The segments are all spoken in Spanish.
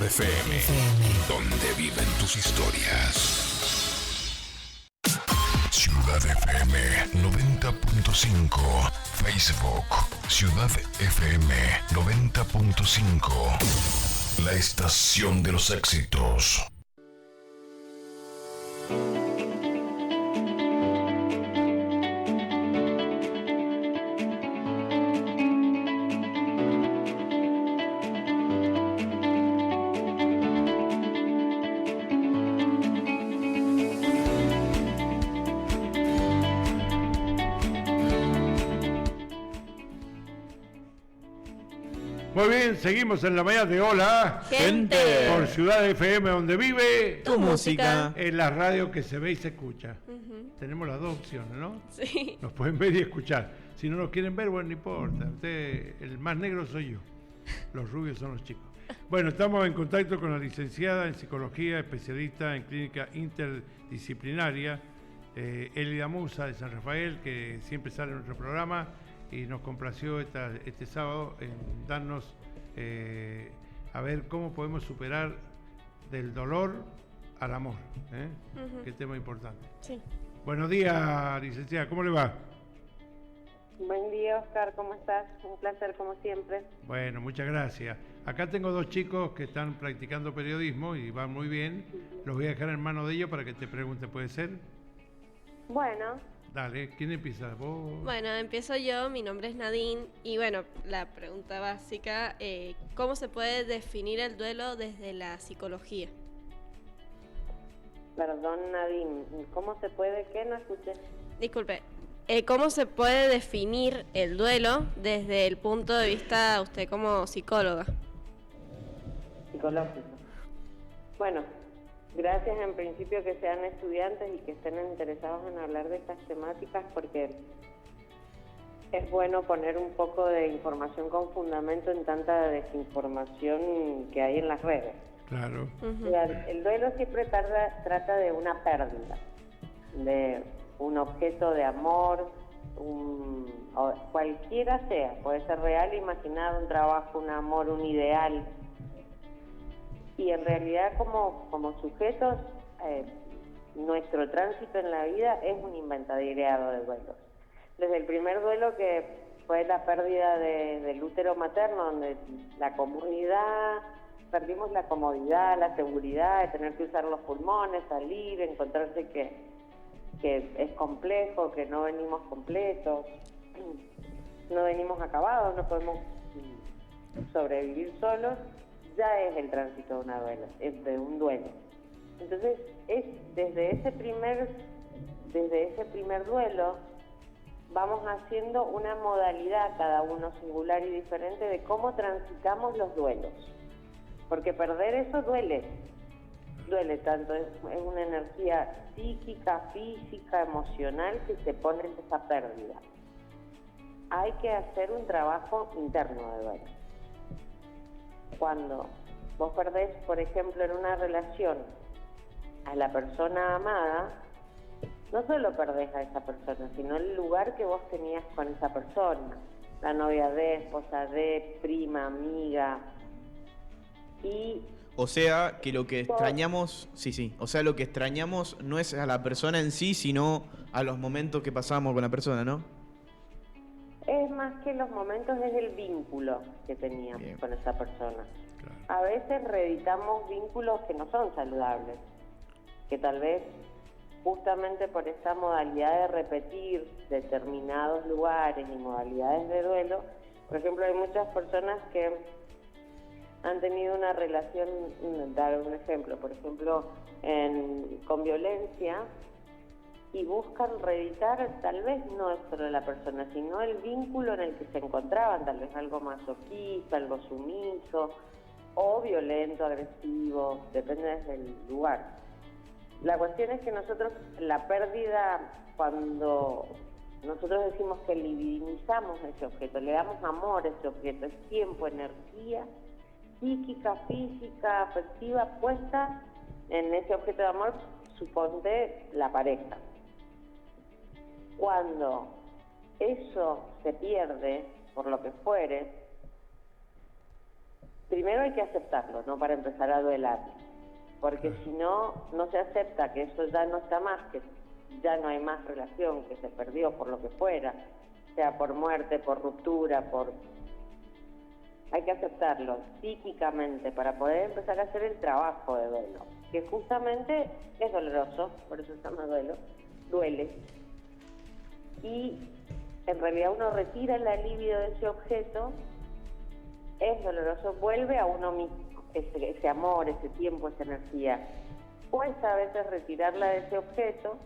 FM, donde viven tus historias. Ciudad FM 90.5. Facebook, Ciudad FM 90.5. La estación de los éxitos. Muy bien, seguimos en la mañana de Hola Gente por Ciudad FM, donde vive tu música. En la radio que se ve y se escucha. Tenemos las dos opciones, ¿no? Sí. Nos pueden ver y escuchar. Si no nos quieren ver, bueno, no importa. Usted, el más negro soy yo. Los rubios son los chicos. Bueno, estamos en contacto con la licenciada en psicología, especialista en clínica interdisciplinaria, Elida Musa de San Rafael, que siempre sale en nuestro programa y nos complació este sábado en darnos a ver cómo podemos superar del dolor al amor. Qué tema importante. Sí. Buenos días, licenciada, ¿cómo le va? Buen día, Oscar, ¿cómo estás? Un placer, como siempre. Bueno, muchas gracias. Acá tengo dos chicos que están practicando periodismo y van muy bien. Los voy a dejar en manos de ellos para que te pregunten, ¿puede ser? Bueno. Dale, ¿quién empieza? ¿Vos? Bueno, empiezo yo, mi nombre es Nadine y bueno, la pregunta básica, ¿cómo se puede definir el duelo desde la psicología? Perdón, Nadine, ¿cómo se puede? ¿Qué? No escuché. Disculpe, ¿cómo se puede definir el duelo desde el punto de vista de usted como psicóloga? Psicológico. Bueno, gracias en principio que sean estudiantes y que estén interesados en hablar de estas temáticas, porque es bueno poner un poco de información con fundamento en tanta desinformación que hay en las redes. Claro. Uh-huh. O sea, el duelo siempre trata de una pérdida, de un objeto de amor, o cualquiera sea, puede ser real, imaginado, un trabajo, un amor, un ideal. Y en realidad como sujetos, nuestro tránsito en la vida es un inventariado de duelos. Desde el primer duelo, que fue la pérdida del útero materno, donde la comunidad, perdimos la comodidad, la seguridad de tener que usar los pulmones, salir, encontrarse que es complejo, que no venimos completos, no venimos acabados, no podemos sobrevivir solos. Ya es el tránsito de un duelo. Entonces, es desde ese primer duelo vamos haciendo una modalidad, cada uno singular y diferente, de cómo transitamos los duelos. Porque perder eso duele tanto, es una energía psíquica, física, emocional que se pone en esa pérdida. Hay que hacer un trabajo interno de duelo. Cuando vos perdés, por ejemplo, en una relación a la persona amada, no solo perdés a esa persona, sino el lugar que vos tenías con esa persona, la novia de, esposa de, prima, amiga. Y o sea, que lo que extrañamos, lo que extrañamos no es a la persona en sí, sino a los momentos que pasamos con la persona, ¿no? Es más que los momentos, es el vínculo que teníamos con esa persona. Claro. A veces reeditamos vínculos que no son saludables, que tal vez justamente por esta modalidad de repetir determinados lugares y modalidades de duelo, por ejemplo, hay muchas personas que han tenido una relación, dar un ejemplo, por ejemplo, con violencia, y buscan reeditar tal vez no esto de la persona, sino el vínculo en el que se encontraban, tal vez algo masoquista, algo sumiso, o violento, agresivo, depende del lugar. La cuestión es que nosotros, la pérdida, cuando nosotros decimos que divinizamos ese objeto, le damos amor a ese objeto, es tiempo, energía, psíquica, física, afectiva, puesta en ese objeto de amor, suponte la pareja. Cuando eso se pierde, por lo que fuere, primero hay que aceptarlo, ¿no? Para empezar a duelar. Porque si no, no se acepta que eso ya no está más, que ya no hay más relación, que se perdió por lo que fuera, sea por muerte, por ruptura, hay que aceptarlo psíquicamente para poder empezar a hacer el trabajo de duelo, que justamente es doloroso, por eso se llama duelo, duele. Y en realidad uno retira el alivio de ese objeto, es doloroso, vuelve a uno mismo, ese amor, ese tiempo, esa energía. Cuesta a veces retirarla de ese objeto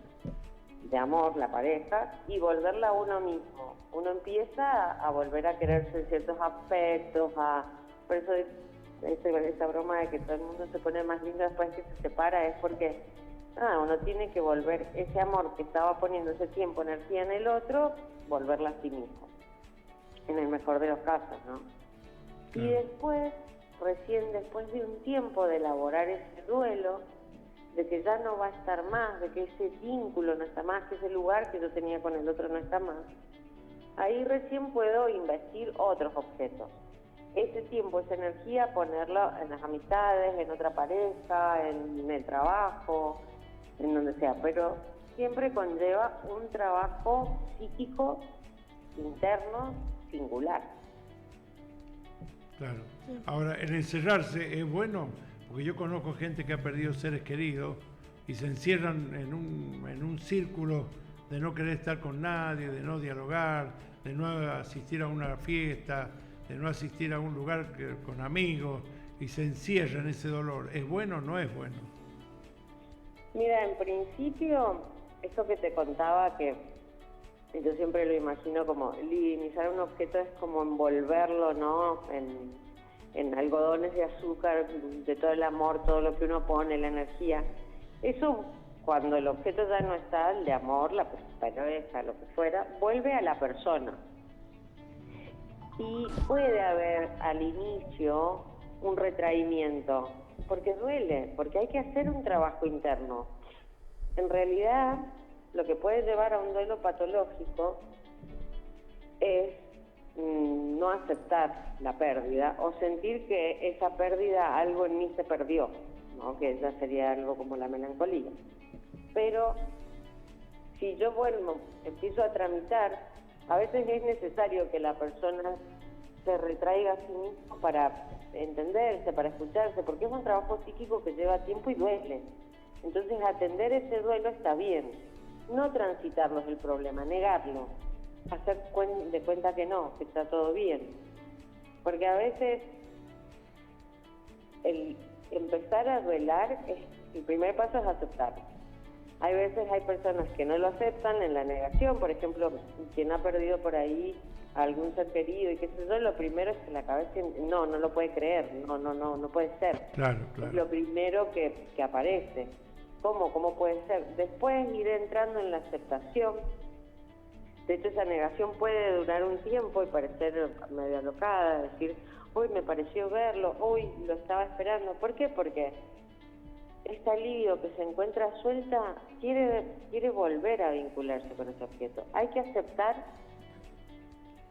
de amor, la pareja, y volverla a uno mismo. Uno empieza a volver a quererse en ciertos aspectos, por eso esa broma de que todo el mundo se pone más lindo después que se separa, es porque uno tiene que volver ese amor que estaba poniendo ese tiempo, energía en el otro, volverla a sí mismo, en el mejor de los casos, ¿no? Y después, recién después de un tiempo de elaborar ese duelo, de que ya no va a estar más, de que ese vínculo no está más, que ese lugar que yo tenía con el otro no está más, ahí recién puedo investir otros objetos. Ese tiempo, esa energía, ponerlo en las amistades, en otra pareja, en el trabajo, en donde sea, pero siempre conlleva un trabajo psíquico, interno, singular. Claro. Ahora, el encerrarse es bueno, porque yo conozco gente que ha perdido seres queridos y se encierran en un círculo de no querer estar con nadie, de no dialogar, de no asistir a una fiesta, de no asistir a un lugar con amigos, y se encierra en ese dolor. ¿Es bueno o no es bueno? Mira, en principio, eso que te contaba, que yo siempre lo imagino como divinizar un objeto es como envolverlo, ¿no? En algodones de azúcar, de todo el amor, todo lo que uno pone, la energía. Eso, cuando el objeto ya no está, el de amor, la pareja, lo que fuera, vuelve a la persona. Y puede haber al inicio un retraimiento, porque duele, porque hay que hacer un trabajo interno. En realidad, lo que puede llevar a un duelo patológico es no aceptar la pérdida o sentir que esa pérdida, algo en mí se perdió, ¿no? Que ya sería algo como la melancolía. Pero si yo vuelvo, empiezo a tramitar, a veces es necesario que la persona se retraiga a sí misma para entenderse, para escucharse, porque es un trabajo psíquico que lleva tiempo y duele. Entonces atender ese duelo está bien. No transitarlo es el problema, negarlo, hacer de cuenta que no, que está todo bien. Porque a veces el empezar a duelar, el primer paso es aceptarlo. Hay veces hay personas que no lo aceptan en la negación, por ejemplo, quien ha perdido por ahí a algún ser querido y qué sé yo, lo primero es que la cabeza no lo puede creer, no puede ser. Claro. Es lo primero que aparece. ¿Cómo puede ser? Después ir entrando en la aceptación. De hecho, esa negación puede durar un tiempo y parecer medio alocada, decir, uy, me pareció verlo, uy, lo estaba esperando. ¿Por qué? Porque este alivio que se encuentra suelta quiere volver a vincularse con ese objeto. Hay que aceptar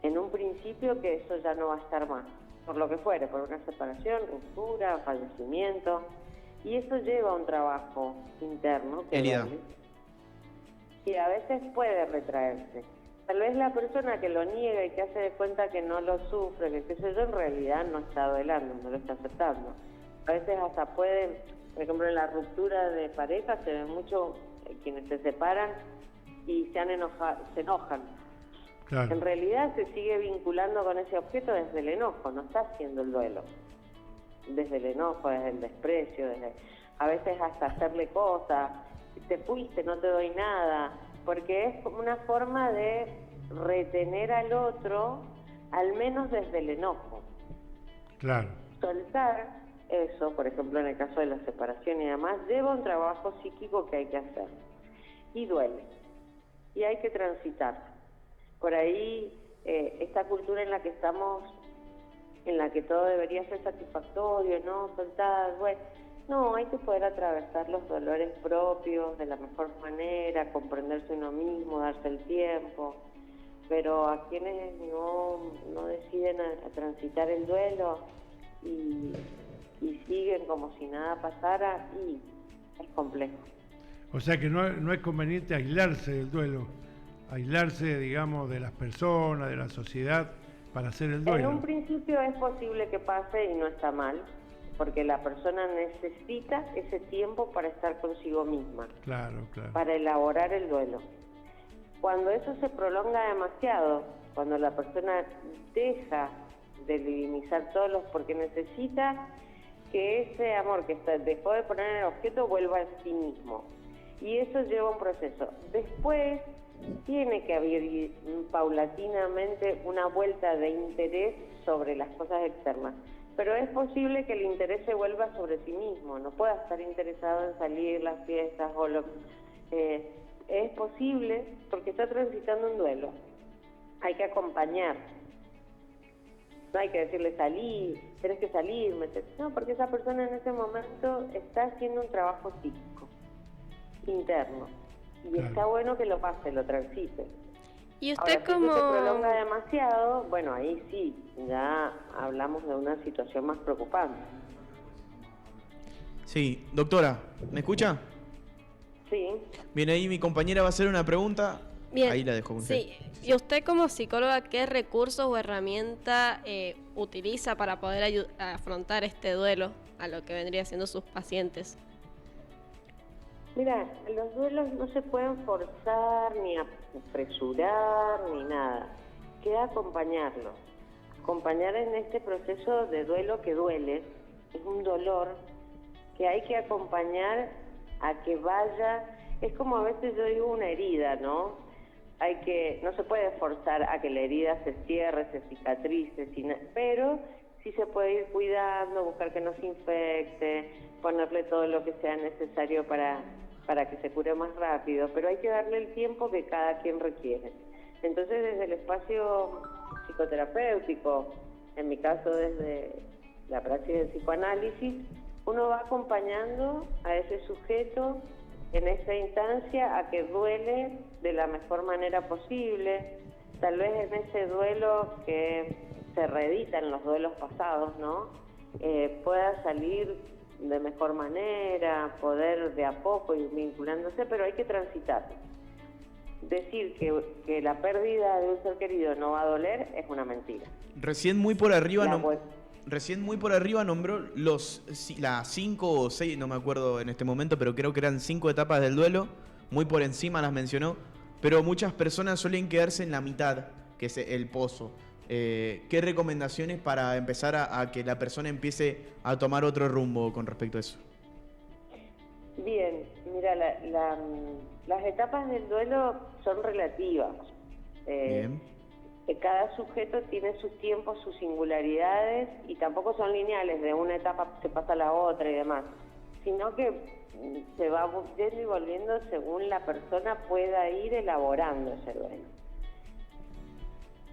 en un principio que eso ya no va a estar más, por lo que fuere, por una separación, ruptura, fallecimiento. Y eso lleva a un trabajo interno y a veces puede retraerse. Tal vez la persona que lo niega y que hace de cuenta que no lo sufre, que qué sé yo, en realidad no está duelando, no lo está aceptando. A veces hasta puede, por ejemplo, en la ruptura de pareja se ve mucho quienes se separan y se enojan. Claro. En realidad se sigue vinculando con ese objeto desde el enojo, no está haciendo el duelo. Desde el enojo, desde el desprecio, a veces hasta hacerle cosas, te fuiste, no te doy nada, porque es como una forma de retener al otro, al menos desde el enojo. Claro. Soltar eso, por ejemplo en el caso de la separación y demás, lleva un trabajo psíquico que hay que hacer, y duele, y hay que transitar. Por ahí, esta cultura en la que estamos, en la que todo debería ser satisfactorio, ¿no? Soltar, bueno, no, hay que poder atravesar los dolores propios de la mejor manera, comprenderse uno mismo, darse el tiempo, pero a quienes no deciden a transitar el duelo, y siguen como si nada pasara, y es complejo. O sea que no es conveniente aislarse del duelo, aislarse, digamos, de las personas, de la sociedad, para hacer el duelo. En un principio es posible que pase y no está mal, porque la persona necesita ese tiempo para estar consigo misma, Claro. para elaborar el duelo. Cuando eso se prolonga demasiado, cuando la persona deja de divinizar todos los, porque necesita que ese amor que dejó de poner en el objeto vuelva a sí mismo. Y eso lleva un proceso. Después tiene que haber paulatinamente una vuelta de interés sobre las cosas externas. Pero es posible que el interés se vuelva sobre sí mismo. No pueda estar interesado en salir, las fiestas o lo... es posible porque está transitando un duelo. Hay que acompañar. No hay que decirle salí, tenés que salir. No, porque esa persona en ese momento está haciendo un trabajo psíquico, interno. Y Claro. está bueno que lo pase, lo transite. Y usted Ahora, si eso se prolonga como... demasiado, bueno, ahí sí, ya hablamos de una situación más preocupante. Sí, doctora, ¿me escucha? Sí. Bien, ahí mi compañera va a hacer una pregunta. Bien, Ahí la dejo con usted. sí. Y usted como psicóloga, ¿qué recursos o herramienta utiliza para poder afrontar este duelo a lo que vendría siendo sus pacientes? Mira, los duelos no se pueden forzar, ni apresurar, ni nada. Queda acompañarlo. Acompañar en este proceso de duelo que duele. Es un dolor que hay que acompañar a que vaya. Es como a veces yo digo una herida, ¿no? No se puede forzar a que la herida se cierre, se cicatrice, pero sí se puede ir cuidando, buscar que no se infecte, ponerle todo lo que sea necesario para que se cure más rápido, pero hay que darle el tiempo que cada quien requiere. Entonces, desde el espacio psicoterapéutico, en mi caso desde la praxis del psicoanálisis, uno va acompañando a ese sujeto en esa instancia a que duele de la mejor manera posible, tal vez en ese duelo que se reeditan los duelos pasados, ¿no? Pueda salir de mejor manera, poder de a poco ir vinculándose, pero hay que transitar. Decir que la pérdida de un ser querido no va a doler es una mentira. Recién muy por arriba La nombró las 5 o 6, no me acuerdo en este momento, pero creo que eran 5 etapas del duelo. Muy por encima las mencionó, pero muchas personas suelen quedarse en la mitad, que es el pozo. ¿Qué recomendaciones para empezar a que la persona empiece a tomar otro rumbo con respecto a eso? Bien, mira, las etapas del duelo son relativas. Bien. Cada sujeto tiene sus tiempos, sus singularidades, y tampoco son lineales, de una etapa se pasa a la otra y demás, sino que se va yendo y volviendo según la persona pueda ir elaborando ese duelo.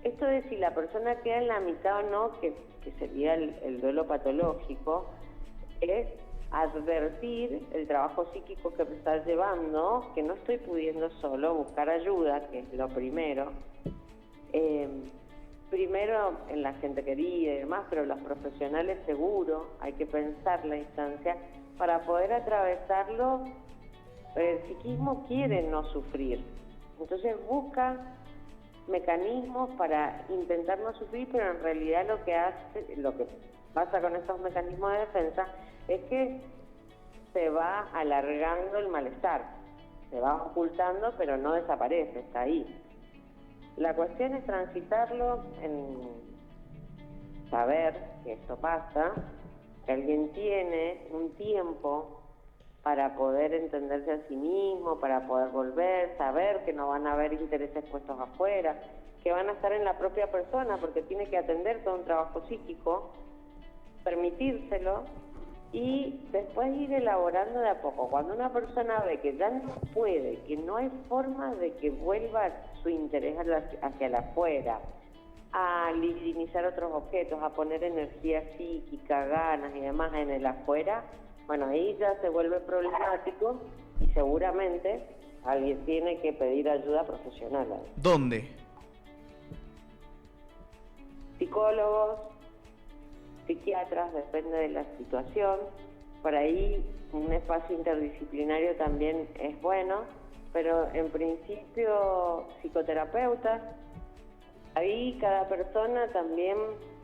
Esto de si la persona queda en la mitad o no, que sería el duelo patológico, es advertir el trabajo psíquico que me estás llevando, que no estoy pudiendo solo, buscar ayuda, que es lo primero. Primero en la gente querida y demás, pero los profesionales seguro, hay que pensar la instancia para poder atravesarlo. El psiquismo quiere no sufrir, entonces busca mecanismos para intentar no sufrir, pero en realidad lo que pasa con estos mecanismos de defensa es que se va alargando el malestar, se va ocultando, pero no desaparece, está ahí. La cuestión es transitarlo, en saber que esto pasa, que alguien tiene un tiempo para poder entenderse a sí mismo, para poder volver, saber que no van a haber intereses puestos afuera, que van a estar en la propia persona porque tiene que atender todo un trabajo psíquico, permitírselo y después ir elaborando de a poco. Cuando una persona ve que ya no puede, que no hay forma de que vuelva su interés hacia el afuera, a libidinizar otros objetos, a poner energía psíquica, ganas y demás en el afuera, bueno, ahí ya se vuelve problemático y seguramente alguien tiene que pedir ayuda profesional. ¿Dónde? Psicólogos, psiquiatras, depende de la situación. Por ahí un espacio interdisciplinario también es bueno, pero en principio psicoterapeutas. Ahí cada persona también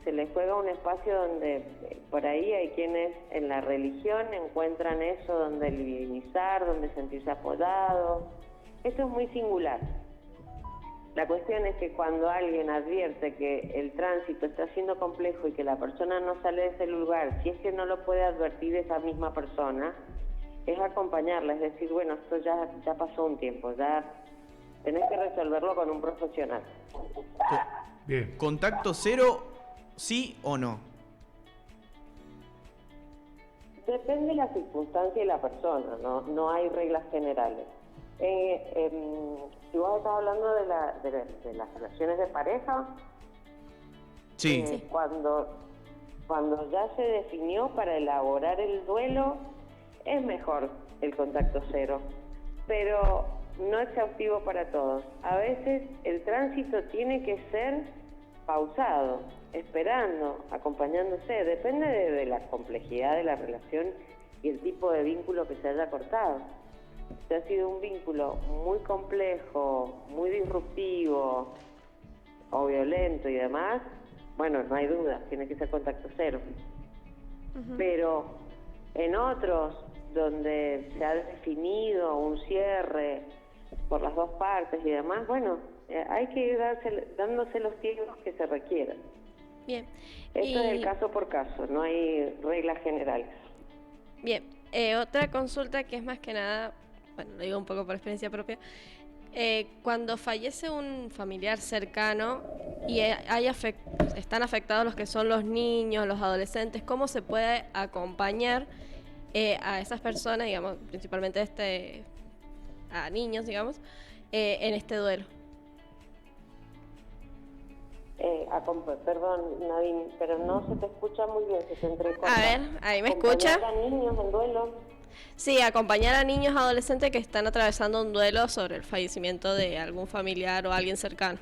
se le juega un espacio donde por ahí hay quienes en la religión encuentran eso, donde divinizar, donde sentirse apoyados. Esto es muy singular. La cuestión es que cuando alguien advierte que el tránsito está siendo complejo y que la persona no sale de ese lugar, si es que no lo puede advertir esa misma persona, es acompañarla, es decir, bueno, esto ya pasó un tiempo, ya tenés que resolverlo con un profesional. Bien. ¿Contacto cero, sí o no? Depende de la circunstancia y la persona, no hay reglas generales. Si vos estás hablando de las relaciones de pareja, Sí. cuando ya se definió para elaborar el duelo, es mejor el contacto cero, pero no exhaustivo para todos. A veces el tránsito tiene que ser pausado, esperando, acompañándose, depende de la complejidad de la relación y el tipo de vínculo que se haya cortado. Si ha sido un vínculo muy complejo, muy disruptivo o violento y demás, bueno, no hay duda, tiene que ser contacto cero. Pero en otros, donde se ha definido un cierre por las dos partes y demás, bueno, hay que ir dándose los tiempos que se requieran. Bien. Esto es el caso por caso, no hay reglas generales. Bien, otra consulta que es más que nada, bueno, lo digo un poco por experiencia propia, cuando fallece un familiar cercano y están afectados los que son los niños, los adolescentes, ¿cómo se puede acompañar a esas personas, digamos, principalmente a niños, digamos, en este duelo? Perdón, Nadine, pero no se te escucha muy bien, se te entrecorta. A ver, ¿ahí me escucha? ¿Acompañar a niños en duelo? Sí, acompañar a niños adolescentes que están atravesando un duelo sobre el fallecimiento de algún familiar o alguien cercano.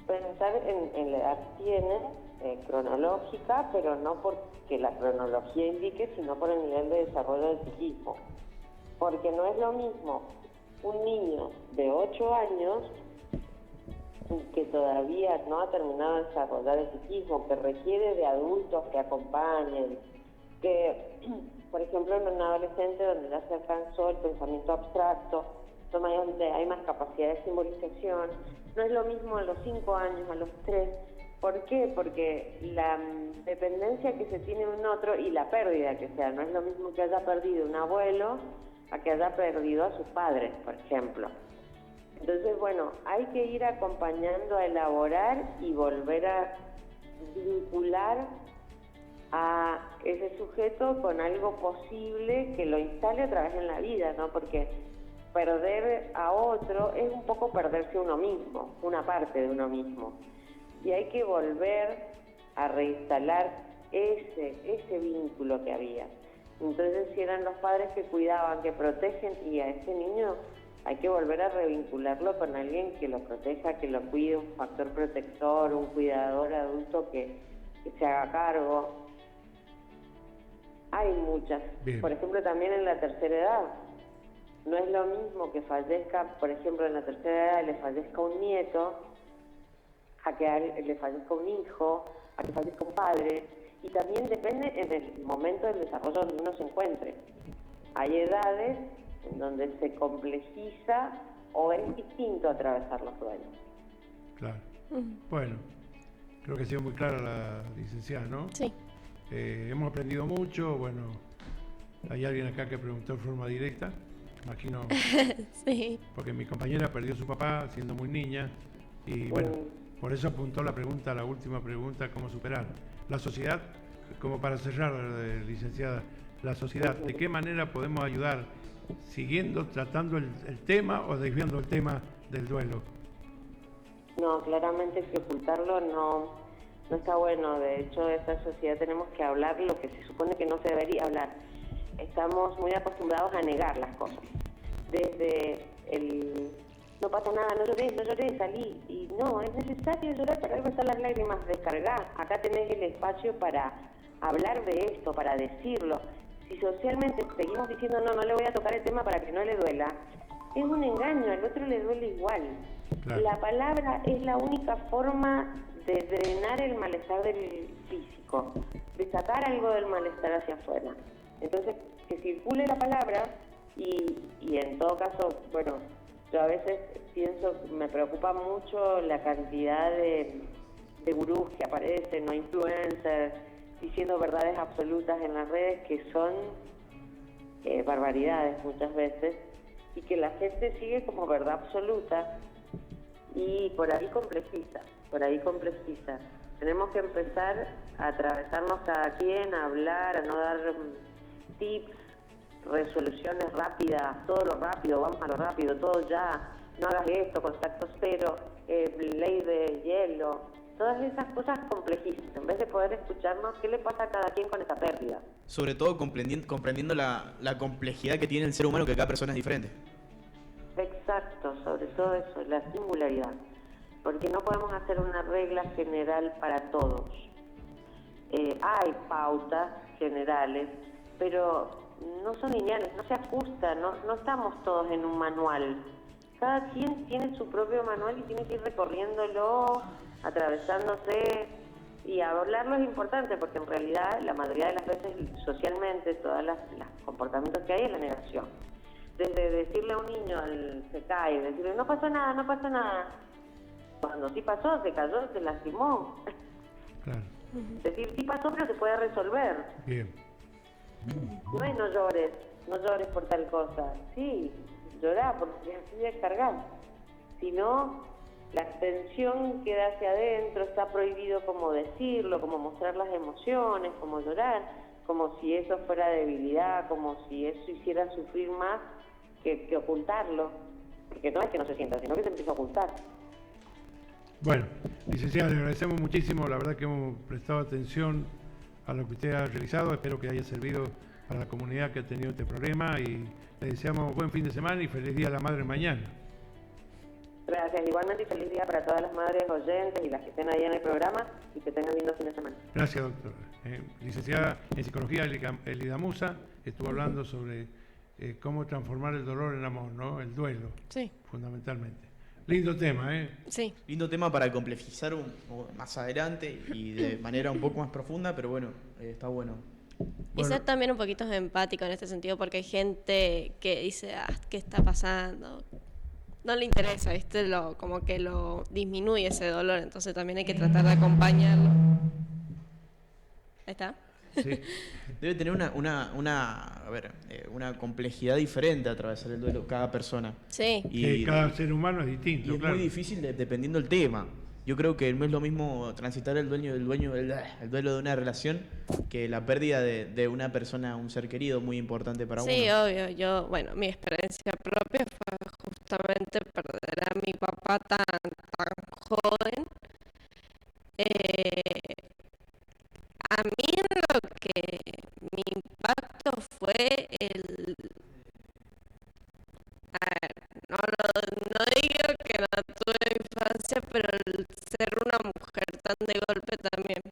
Pensar en la edad tiene cronológica, pero no porque la cronología indique, sino por el nivel de desarrollo del psiquismo. Porque no es lo mismo un niño de 8 años que todavía no ha terminado de desarrollar el psiquismo, que requiere de adultos que acompañen, que, por ejemplo, en un adolescente donde ya se alcanzó el pensamiento abstracto, donde hay más capacidad de simbolización, no es lo mismo a los 5 años, a los 3. ¿Por qué? Porque la dependencia que se tiene de un otro y la pérdida que sea, no es lo mismo que haya perdido un abuelo a que haya perdido a sus padres, por ejemplo. Entonces, bueno, hay que ir acompañando a elaborar y volver a vincular a ese sujeto con algo posible que lo instale otra vez en la vida, ¿no? Porque perder a otro es un poco perderse uno mismo, una parte de uno mismo. Y hay que volver a reinstalar ese vínculo que había. Entonces, si eran los padres que cuidaban, que protegen, y a ese niño hay que volver a revincularlo con alguien que lo proteja, que lo cuide, un factor protector, un cuidador adulto que se haga cargo. Hay muchas. Bien. Por ejemplo, también en la tercera edad. No es lo mismo que fallezca, por ejemplo, en la tercera edad le fallezca un nieto, a que le fallezca un hijo, a que fallezca un padre. Y también depende en el momento del desarrollo donde uno se encuentre. Hay edades en donde se complejiza o es distinto atravesar los duelos. Claro. Bueno, creo que ha sido muy clara la licenciada, ¿no? Sí. Hemos aprendido mucho. Bueno, hay alguien acá que preguntó en forma directa, imagino, Sí. porque mi compañera perdió a su papá siendo muy niña y bueno, por eso apuntó la última pregunta, ¿cómo superar? La sociedad, como para cerrar, licenciada, la sociedad, ¿de qué manera podemos ayudar tratando el tema o desviando el tema del duelo? No, claramente que ocultarlo no está bueno. De hecho, esta sociedad tenemos que hablar lo que se supone que no se debería hablar. Estamos muy acostumbrados a negar las cosas. Desde no pasa nada, no llores, salí. Y no, es necesario llorar, para algo están las lágrimas, descargar. Acá tenés el espacio para hablar de esto, para decirlo. Si socialmente seguimos diciendo no le voy a tocar el tema para que no le duela, es un engaño, al otro le duele igual. Claro. La palabra es la única forma de drenar el malestar del físico, de sacar algo del malestar hacia afuera. Entonces, que circule la palabra y en todo caso, bueno, yo a veces pienso, me preocupa mucho la cantidad de gurús que aparecen o influencers diciendo verdades absolutas en las redes que son barbaridades muchas veces y que la gente sigue como verdad absoluta y por ahí complejiza. Tenemos que empezar a atravesarnos cada quien, a hablar, a no dar tips, resoluciones rápidas, todo lo rápido, vamos a lo rápido, todo ya, no hagas esto, contacto cero, ley de hielo, todas esas cosas complejísimas, en vez de poder escucharnos qué le pasa a cada quien con esa pérdida. Sobre todo comprendiendo la complejidad que tiene el ser humano, que cada persona es diferente. Exacto, sobre todo eso, la singularidad, porque no podemos hacer una regla general para todos. Hay pautas generales, pero no son lineales, no se ajustan, no estamos todos en un manual. Cada quien tiene su propio manual y tiene que ir recorriéndolo, atravesándose, y hablarlo es importante porque en realidad la mayoría de las veces socialmente todos los comportamientos que hay es la negación. Desde decirle a un niño, se cae, decirle no pasa nada, cuando sí pasó, se cayó, se lastimó. Claro. Decir sí pasó, pero se puede resolver. Bien. No es no llores por tal cosa. Sí, llorá porque así descargar. Si no, la tensión queda hacia adentro, está prohibido como decirlo, como mostrar las emociones, como llorar, como si eso fuera debilidad, como si eso hiciera sufrir más que ocultarlo. Porque no es que no se sienta, sino que se empieza a ocultar. Bueno, licenciada, le agradecemos muchísimo, la verdad que hemos prestado atención a lo que usted ha realizado, espero que haya servido para la comunidad que ha tenido este problema y le deseamos buen fin de semana y feliz Día a la Madre mañana. Gracias, igualmente y feliz día para todas las madres oyentes y las que estén ahí en el programa y que tengan lindo fin de semana. Gracias, doctor. Licenciada en Psicología, Elida Musa, estuvo hablando sobre cómo transformar el dolor en amor, ¿no? El duelo, sí, fundamentalmente. Lindo tema, ¿eh? Sí. Lindo tema para complejizar más adelante y de manera un poco más profunda, pero bueno, está bueno. Y ser también un poquito empático en este sentido, porque hay gente que dice, ¿qué está pasando? No le interesa, ¿viste? Como que lo disminuye ese dolor, entonces también hay que tratar de acompañarlo. ¿Ahí está? Sí. Debe tener una complejidad diferente atravesar el duelo cada persona. Sí. Y cada ser humano es distinto. Y es muy difícil dependiendo del tema. Yo creo que no es lo mismo transitar el duelo de una relación que la pérdida de una persona, un ser querido muy importante para uno. Sí, obvio. Mi experiencia propia fue justamente perder a mi papá tan joven. A mí lo que mi impacto fue no digo que no tuve infancia, pero el ser una mujer tan de golpe también.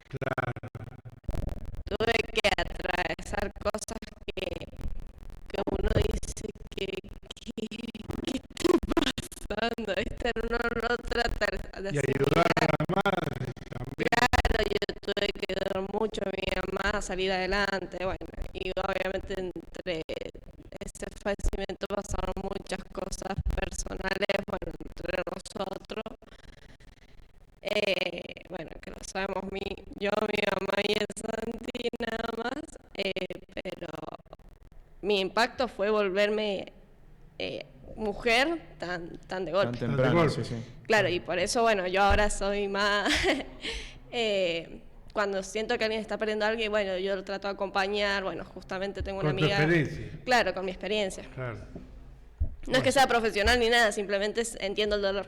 Claro. Tuve que atravesar cosas que uno dice ¿qué está pasando? ¿Viste? Uno no trata de y ayudar a la madre también. Claro, yo tuve que ayudar mucho a mi mamá a salir adelante, bueno, y obviamente entre ese fallecimiento pasaron muchas cosas personales, bueno, entre nosotros, bueno, que lo sabemos yo, mi mamá y el Santi nada más, pero mi impacto fue volverme mujer tan de golpe. Tan temprano, sí. Claro, y por eso, bueno, yo ahora soy más... cuando siento que alguien está perdiendo a alguien, bueno, yo lo trato de acompañar, bueno, justamente tengo una amiga... Con tu experiencia. Claro, con mi experiencia. Claro. No es que sea profesional ni nada, simplemente entiendo el dolor.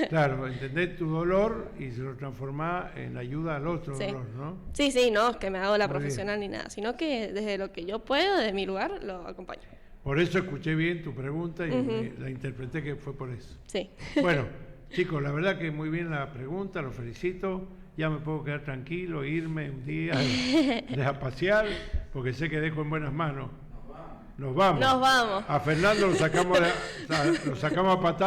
Claro, entender tu dolor y se lo transformás en ayuda al otro dolor, ¿no? Sí, no es que me hago la Muy profesional bien. ni nada, sino que desde lo que yo puedo, desde mi lugar, lo acompaño. Por eso escuché bien tu pregunta y la interpreté que fue por eso. Sí. Bueno, chicos, la verdad que muy bien la pregunta, los felicito. Ya me puedo quedar tranquilo, irme un día a pasear, porque sé que dejo en buenas manos. Nos vamos. Nos vamos. A Fernando lo sacamos a patadas.